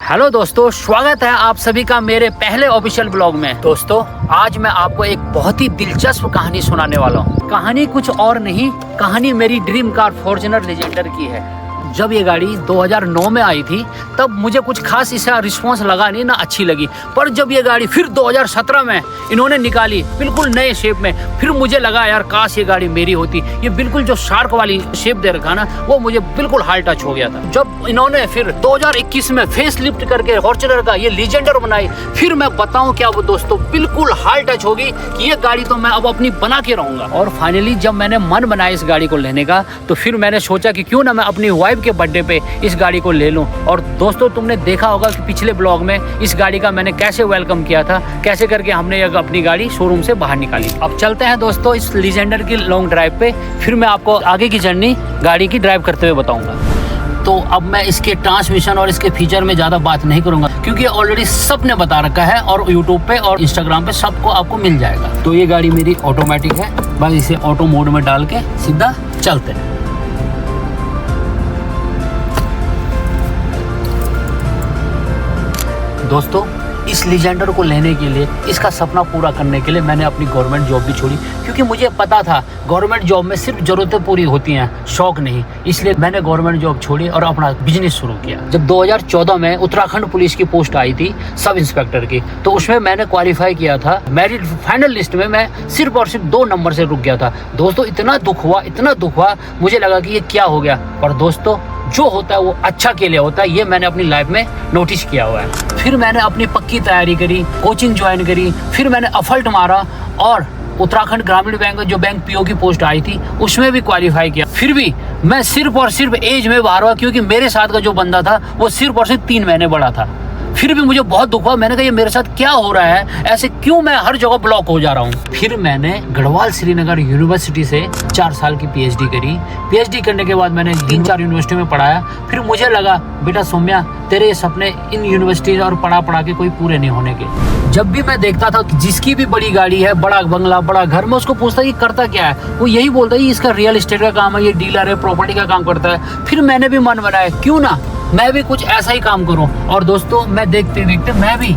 Hello दोस्तों, स्वागत है आप सभी का मेरे पहले ऑफिशियल ब्लॉग में। दोस्तों, आज मैं आपको एक बहुत ही दिलचस्प कहानी सुनाने वाला हूँ। कहानी कुछ और नहीं, कहानी मेरी ड्रीम कार फॉर्च्यूनर लीजेंडर की है। जब ये गाड़ी 2009 में आई थी तब मुझे कुछ खास इसका रिस्पांस लगा नहीं, ना अच्छी लगी। पर जब ये गाड़ी फिर 2017 में इन्होंने निकाली बिल्कुल नए शेप में, फिर मुझे लगा यार काश ये गाड़ी मेरी होती। ये बिल्कुल जो शार्क वाली शेप दे रखा ना, वो मुझे बिल्कुल हार्ट टच हो गया था। जब इन्होंने फिर 2021 में फेस लिफ्ट करके फॉर्च्यूनर का ये लीजेंडर बनाई, फिर मैं बताऊं क्या वो दोस्तों बिल्कुल हार्ट टच होगी कि ये गाड़ी तो मैं अब अपनी बना के रहूंगा। और फाइनली जब मैंने मन बनाया इस गाड़ी को लेने का, तो फिर मैंने सोचा कि क्यों ना मैं अपनी वाइफ के बर्थडे पे इस गाड़ी को ले लूं। और दोस्तों, तुमने देखा होगा कि पिछले ब्लॉग में इस गाड़ी का मैंने कैसे वेलकम किया था, कैसे करके हमने अपनी गाड़ी शोरूम से बाहर निकाली। अब चलते हैं दोस्तों इस लीजेंडर की लॉन्ग ड्राइव पे, फिर मैं आपको आगे की जर्नी गाड़ी की ड्राइव करते हुए बताऊंगा। तो अब मैं इसके ट्रांसमिशन और इसके फीचर में ज़्यादा बात नहीं करूंगा, क्योंकि ऑलरेडी सबने बता रखा है और यूट्यूब पे और इंस्टाग्राम पे सबको आपको मिल जाएगा। तो ये गाड़ी मेरी ऑटोमेटिक है, बस इसे ऑटो मोड में डाल के सीधा चलते हैं। दोस्तों, इस लीजेंडर को लेने के लिए, इसका सपना पूरा करने के लिए मैंने अपनी गवर्नमेंट जॉब भी छोड़ी, क्योंकि मुझे पता था गवर्नमेंट जॉब में सिर्फ ज़रूरतें पूरी होती हैं, शौक नहीं। इसलिए मैंने गवर्नमेंट जॉब छोड़ी और अपना बिजनेस शुरू किया। जब 2014 में उत्तराखंड पुलिस की पोस्ट आई थी सब इंस्पेक्टर की, तो उसमें मैंने क्वालिफाई किया था। मेरिट फाइनल लिस्ट में मैं सिर्फ और सिर्फ 2 नंबर से रुक गया था। दोस्तों, इतना दुख हुआ, मुझे लगा कि ये क्या हो गया। पर दोस्तों, जो होता है वो अच्छा के लिए होता है, ये मैंने अपनी लाइफ में नोटिस किया हुआ है। फिर मैंने अपनी पक्की तैयारी करी, कोचिंग ज्वाइन करी, फिर मैंने एफर्ट मारा और उत्तराखंड ग्रामीण बैंक, जो बैंक पीओ की पोस्ट आई थी, उसमें भी क्वालिफाई किया। फिर भी मैं सिर्फ और सिर्फ एज में बाहर हुआ, क्योंकि मेरे साथ का जो बंदा था वो सिर्फ और सिर्फ 3 महीने बड़ा था। फिर भी मुझे बहुत दुख हुआ। मैंने कहा ये मेरे साथ क्या हो रहा है, ऐसे क्यों मैं हर जगह ब्लॉक हो जा रहा हूँ। फिर मैंने गढ़वाल श्रीनगर यूनिवर्सिटी से 4 साल की पीएचडी करी। पीएचडी करने के बाद मैंने 3-4 यूनिवर्सिटी में पढ़ाया। फिर मुझे लगा बेटा सौम्या, तेरे सपने इन यूनिवर्सिटी और पढ़ा के कोई पूरे नहीं होने के। जब भी मैं देखता था जिसकी भी बड़ी गाड़ी है, बड़ा बंगला, बड़ा घर, मैं उसको पूछता कि करता क्या है। वो यही बोलता है इसका रियल एस्टेट का काम है, ये डीलर है, प्रॉपर्टी का काम करता है। फिर मैंने भी मन बनाया क्यों ना मैं भी कुछ ऐसा ही काम करूं। और दोस्तों, मैं देखते देखते मैं भी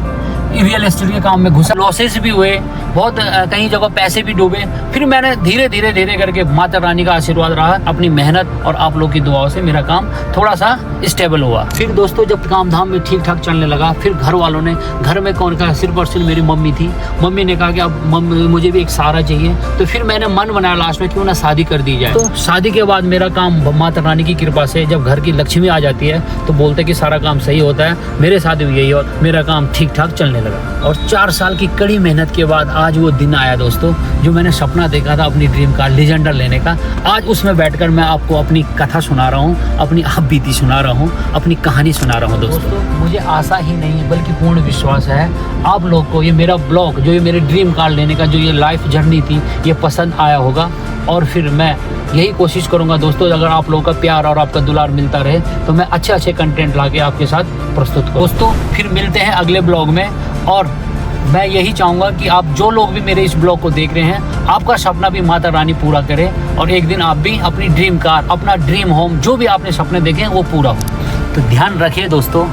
रियल एस्टेट के काम में घुसा। लॉसेस भी हुए बहुत, कई जगह पैसे भी डूबे। फिर मैंने धीरे धीरे करके माता रानी का आशीर्वाद रहा, अपनी मेहनत और आप लोग की दुआओं से मेरा काम थोड़ा सा स्टेबल हुआ। फिर दोस्तों, जब काम धाम में ठीक ठाक चलने लगा, फिर घर वालों ने, घर में कौन का सिर्फ और सिर्फ मेरी मम्मी थी। मम्मी ने कहा कि अब मम्मी मुझे भी एक सहारा चाहिए। तो फिर मैंने मन बनाया लास्ट में क्यों ना शादी कर दी जाए। तो शादी के बाद मेरा काम माता रानी की कृपा से, जब घर की लक्ष्मी आ जाती है तो बोलते कि सारा काम सही होता है। मेरे साथ भी यही और मेरा काम ठीक ठाक चलने लगा। और 4 साल की कड़ी मेहनत के बाद आज वो दिन आया दोस्तों, जो मैंने सपना देखा था अपनी ड्रीम कार लीजेंडर लेने का। आज उसमें बैठकर मैं आपको अपनी कथा सुना रहा हूँ, अपनी आप बीती सुना रहा हूँ, अपनी कहानी सुना रहा हूँ। दोस्तों, मुझे आशा ही नहीं बल्कि पूर्ण विश्वास है आप लोग को ये मेरा ब्लॉग, जो ये मेरे ड्रीम कार लेने का जो ये लाइफ जर्नी थी, ये पसंद आया होगा। और फिर मैं यही कोशिश करूंगा दोस्तों, अगर आप लोगों का प्यार और आपका दुलार मिलता रहे तो मैं अच्छे कंटेंट लाके आपके साथ प्रस्तुत करूं। दोस्तों, फिर मिलते हैं अगले ब्लॉग में। और मैं यही चाहूँगा कि आप जो लोग भी मेरे इस ब्लॉग को देख रहे हैं, आपका सपना भी माता रानी पूरा करे और एक दिन आप भी अपनी ड्रीम कार, अपना ड्रीम होम, जो भी आपने सपने देखे हैं वो पूरा हो। तो ध्यान रखिए दोस्तों।